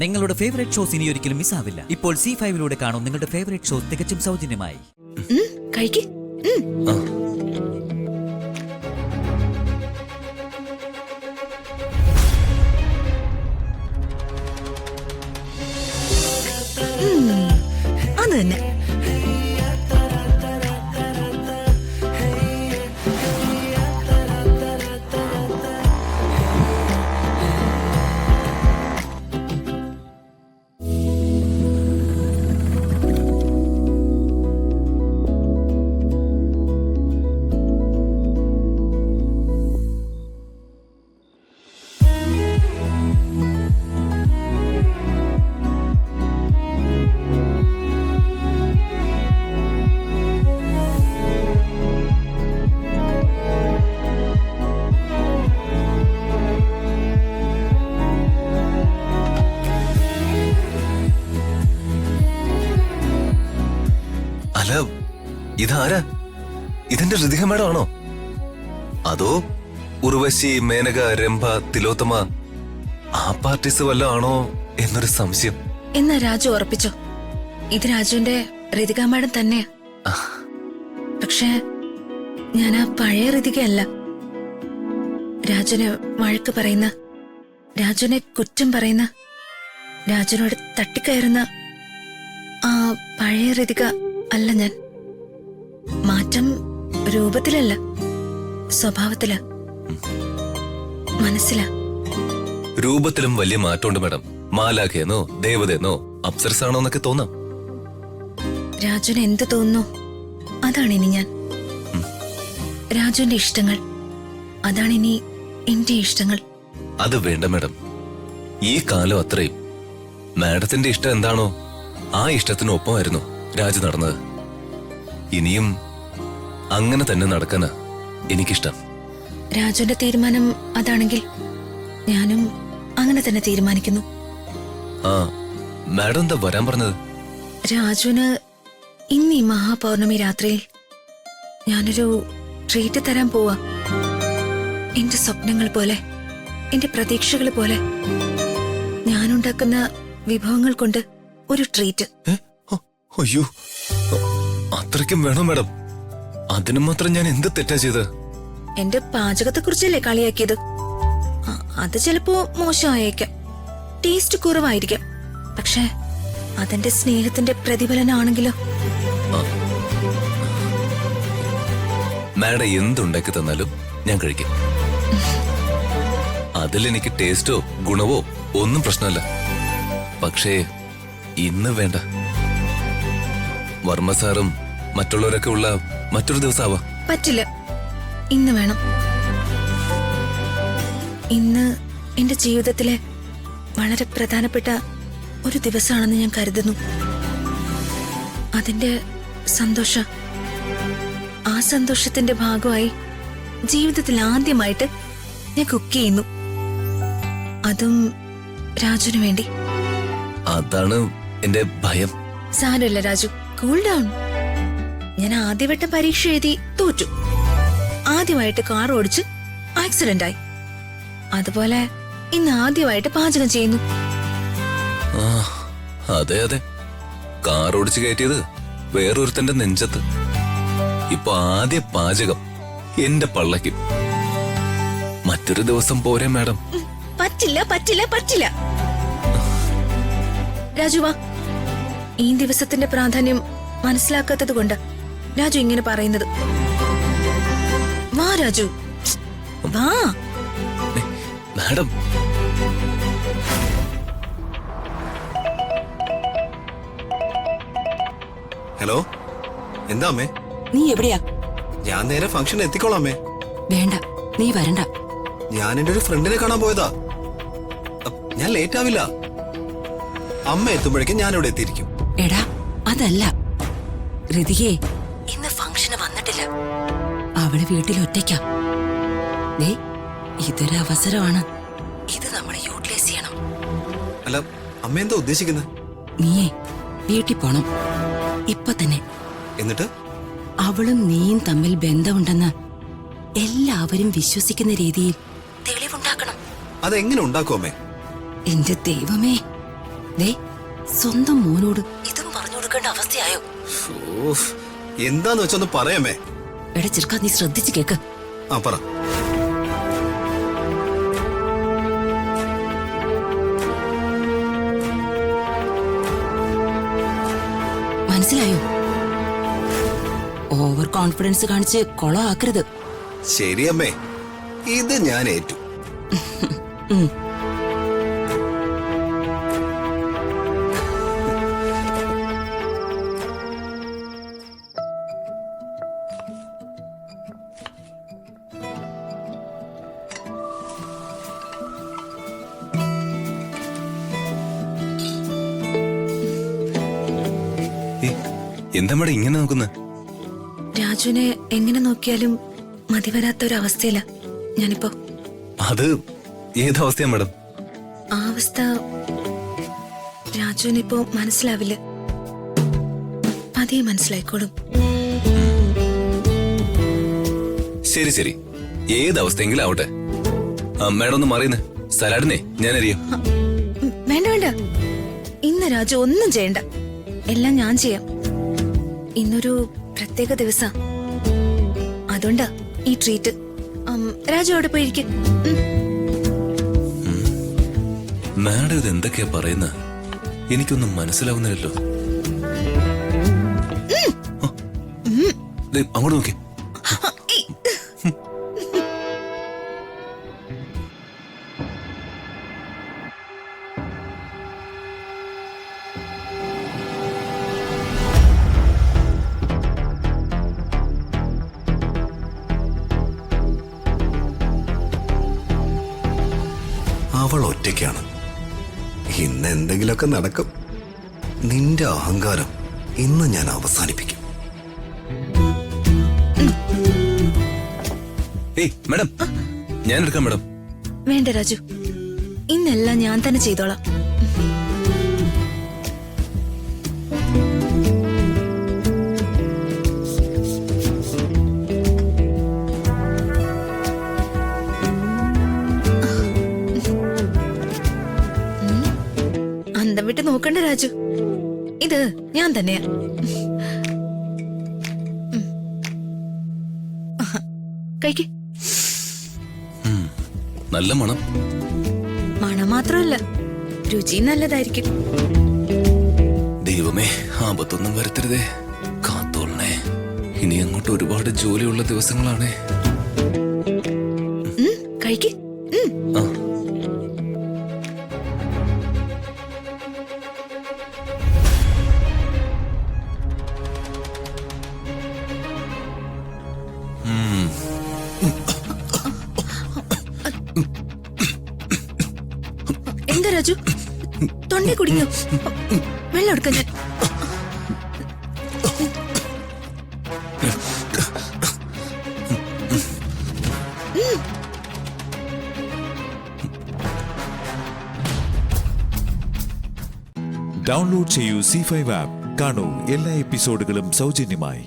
നിങ്ങളുടെ favourite shows ഇനി ഒരിക്കലും മിസ്സാവില്ല. ഇപ്പോൾ C5 കാണും നിങ്ങളുടെ ഫേവറേറ്റ് ഷോസ് തികച്ചും സൗജന്യമായി. കഴിക്ക്. അത് തന്നെ. അല്ല, ഇതാരാ? ഇതിന്റെ ഋതിക മേഡം ആണോ? അതോ ഉർവശി, മേനക, രംഭ, തിലോത്തമ ആ പാർട്ടീസ് വല്ല ആണോ എന്നൊരു സംശയം. എന്നാ രാജു ഉറപ്പിച്ചോ, ഇത് രാജുവിന്റെ ഋതിക മാഡം തന്നെയാ. പക്ഷെ ഞാൻ ആ പഴയ ഋതികയല്ല. രാജുനെ വഴക്ക് പറയുന്ന, രാജുനെ കുറ്റം പറയുന്ന, രാജുനോട് തട്ടിക്കയറുന്ന ആ പഴയ ഋതിക അല്ല ഞാൻ. മാറ്റം രൂപത്തിലല്ല, സ്വഭാവത്തില, മനസ്സിലാ. രൂപത്തിലും വലിയ മാറ്റമുണ്ട് മാഡം. മാലാഖയെന്നോ ദേവതയെന്നോ അപ്സരസാണോ എന്നൊക്കെ തോന്നാം. രാജുന് എന്ത് തോന്നുന്നു അതാണ് ഇനി ഞാൻ. രാജുവിന്റെ ഇഷ്ടങ്ങൾ അതാണ് ഇനി എന്റെ ഇഷ്ടങ്ങൾ. അത് വേണ്ട മാഡം. ഈ കാലം അത്രയും മാഡത്തിന്റെ ഇഷ്ടം എന്താണോ ആ ഇഷ്ടത്തിനൊപ്പമായിരുന്നു രാജു നടന്നത്. ഇനിയും അങ്ങനെ തന്നെ നടക്കാനാ എനിക്കിഷ്ടം. രാജുവിന്റെ തീരുമാനം അതാണെങ്കിൽ ഞാനും അങ്ങനെ തന്നെ തീരുമാനിക്കുന്നു. ആ, മാഡം എന്താ വരാൻ പറഞ്ഞത്? രാജുവിന് ഇന്ന് ഈ മഹാപൗർണമി രാത്രിയിൽ ഞാനൊരു ട്രീറ്റ് തരാൻ പോവാ. എന്റെ സ്വപ്നങ്ങൾ പോലെ, എന്റെ പ്രതീക്ഷകൾ പോലെ ഞാനുണ്ടാക്കുന്ന വിഭവങ്ങൾ കൊണ്ട് ഒരു ട്രീറ്റ്. അയ്യോ, അത്രയ്ക്കും വേണോ മാഡം? അതിനു മാത്രം ഞാൻ എന്ത് തെറ്റാ ചെയ്ത്? എന്റെ പാചകത്തെ കുറിച്ചല്ലേ കളിയാക്കിയത്? അത് ചിലപ്പോ മോശമായേക്കാം, ടേസ്റ്റ് കുറവായിരിക്കാം. പക്ഷെ അതെന്റെ സ്നേഹത്തിന്റെ പ്രതിഫലനാണെങ്കിലോ? മാഡം എന്തുണ്ടാക്കി തന്നാലും ഞാൻ കഴിക്കും. അതിലെനിക്ക് ടേസ്റ്റോ ഗുണവോ ഒന്നും പ്രശ്നമല്ല. പക്ഷേ ഇന്ന് വേണ്ട. വർമ്മ സാറും മറ്റുള്ളവരൊക്കെ ഉള്ള മറ്റൊരു ദിവസമാവാ. പറ്റില്ല, ഇന്ന് വേണം. ഇന്ന് എന്റെ ജീവിതത്തിലെ വളരെ പ്രധാനപ്പെട്ട ഒരു ദിവസമാണെന്ന് ഞാൻ കരുതുന്നു. അതിന്റെ സന്തോഷം, ആ സന്തോഷത്തിന്റെ ഭാഗമായി ജീവിതത്തിൽ ആദ്യമായിട്ട് ഞാൻ കുക്ക് ചെയ്യുന്നു. അതും രാജുവിന് വേണ്ടി. അതാണ് എന്റെ ഭയം. സാരമില്ല രാജു, കൂൾ ഡൗൺ. ഞാൻ ആദ്യവട്ടം പരീക്ഷ എഴുതി തോറ്റു. ആദ്യമായിട്ട് കാർ ഓടിച്ച് ആക്സിഡന്റ് ആയി. അതുപോലെ ഇന്ന് ആദ്യമായിട്ട് പാചകം ചെയ്യുന്നു. അതെ അതെ, കാർ ഓടിച്ചു കയറ്റിയത് വേറൊരുത്തന്റെ നെഞ്ചത്ത്. ഇപ്പൊ ആദ്യ പാചകം എന്റെ പള്ളക്കും. മറ്റൊരു ദിവസം പോരെ മാഡം? പറ്റില്ല പറ്റില്ല പറ്റില്ല. രാജു വാ. ഈ ദിവസത്തിന്റെ പ്രാധാന്യം മനസ്സിലാക്കാത്തത് കൊണ്ട് രാജു ഇങ്ങനെ പറയുന്നത്. വാ രാജു, വാ. മാഡം, ഹലോ, എന്താ അമ്മേ? നീ എവിടെയാ? ഞാൻ നേരെ ഫംഗ്ഷൻ എത്തിക്കോളാം അമ്മേ. വേണ്ട, നീ വരണ്ട. ഞാൻ എന്റെ ഒരു ഫ്രണ്ടിനെ കാണാൻ പോയതാ. ഞാൻ ലേറ്റ് ആവില്ല. അമ്മ എത്തുമ്പോഴേക്കും ഞാൻ ഇവിടെ എത്തിയിരിക്കും. എടാ, അതല്ല ഋതികേ, ഇന്ന് ഫംഗ്ഷന് വന്നിട്ടില്ല. അവള് വീട്ടിൽ ഒറ്റയ്ക്കാ. ദേ, ഇതൊരു അവസരമാണ്. ഇത് നമ്മൾ യൂട്ടിലൈസ് ചെയ്യണം. അല്ല, അമ്മ എന്താ ഉദ്ദേശിക്കുന്നത്? നീയേ വീട്ടിൽ പോണം ഇപ്പൊ തന്നെ. എന്നിട്ട് അവളും നീയും തമ്മിൽ ബന്ധമുണ്ടെന്ന് എല്ലാവരും വിശ്വസിക്കുന്ന രീതിയിൽ തെളിവുണ്ടാക്കണം. അതെങ്ങനെ ഉണ്ടാക്കും അമ്മേ? എന്റെ ദൈവമേ, ദേ സ്വന്തം മോനോട് ഇതും പറഞ്ഞു കൊടുക്കേണ്ട അവസ്ഥയായോ? ഓഫ്, എന്താന്ന് വെച്ചൊന്ന് പറയാമേ. എടാ ചെറുക്കാ, നീ ശ്രദ്ധിച്ച് കേക്ക്. ആ പറ. മനസ്സിലായോ? ഓവർ കോൺഫിഡൻസ് കാണിച്ച് കൊളമാക്കരുത്. ശരിയമ്മേ, ഇത് ഞാൻ ഏറ്റു. എന്താ മേഡം ഇങ്ങനെ നോക്കുന്നത്? രാജുവിനെ എങ്ങനെ നോക്കിയാലും മതി വരാത്ത ഒരു അവസ്ഥയില ഞാനിപ്പോ. അത് ഏതവസ്ഥയാ മേഡം? ആ അവസ്ഥ രാജുവിനിപ്പോ മനസ്സിലാവില്ല. അതേ മനസ്സിലായിക്കോളും. ശരി ശരി, ഏതവസ്ഥയെങ്കിലും ആവട്ടെ. മേഡം ഒന്ന് മറിയുന്നേ, സലാഡിനെ ഞാൻ അറിയാം. വേണ്ട വേണ്ട, ഇന്ന് രാജു ഒന്നും ചെയ്യണ്ട, എല്ലാം ഞാൻ ചെയ്യാം. ഇന്നൊരു പ്രത്യേക ദിവസാ, അതുകൊണ്ടാ ഈ ട്രീറ്റ്. രാജു അവിടെ പോയിരിക്കും. മാഡം ഇത് എന്തൊക്കെയാ പറയുന്നത്? എനിക്കൊന്നും മനസ്സിലാവുന്നില്ലല്ലോ. അങ്ങോട്ട് നോക്കി. അവൾ ഒറ്റയ്ക്കാണ്. ഇന്ന് എന്തെങ്കിലുമൊക്കെ നടക്കും. നിന്റെ അഹങ്കാരം ഇന്ന് ഞാൻ അവസാനിപ്പിക്കും. ഏയ് മേഡം, ഞാൻ എടുക്കാം മേഡം. വേണ്ട രാജു, ഇന്നെല്ലാം ഞാൻ തന്നെ ചെയ്തോളാം. അന്തം വിട്ട് നോക്കണ്ട രാജു, ഇത് ഞാൻ തന്നെയാ. കഴിക്ക്. നല്ല മണം. മണം മാത്രമല്ല, രുചി നല്ലതായിരിക്കും. ദൈവമേ, ആപത്തൊന്നും വരുത്തരുതേ, കാത്തോളണേ. ഇനി അങ്ങോട്ട് ഒരുപാട് ജോലിയുള്ള ദിവസങ്ങളാണേ. കഴിക്ക്. ആ, എന്താ രാജു, തൊണ്ടേ കുടിഞ്ഞോ? വെള്ളം എടുക്കാൻ ഞാൻ. ഡൗൺലോഡ് ചെയ്യൂ C5 ആപ്പ്. കാണൂ എല്ലാ എപ്പിസോഡുകളും സൗജന്യമായി.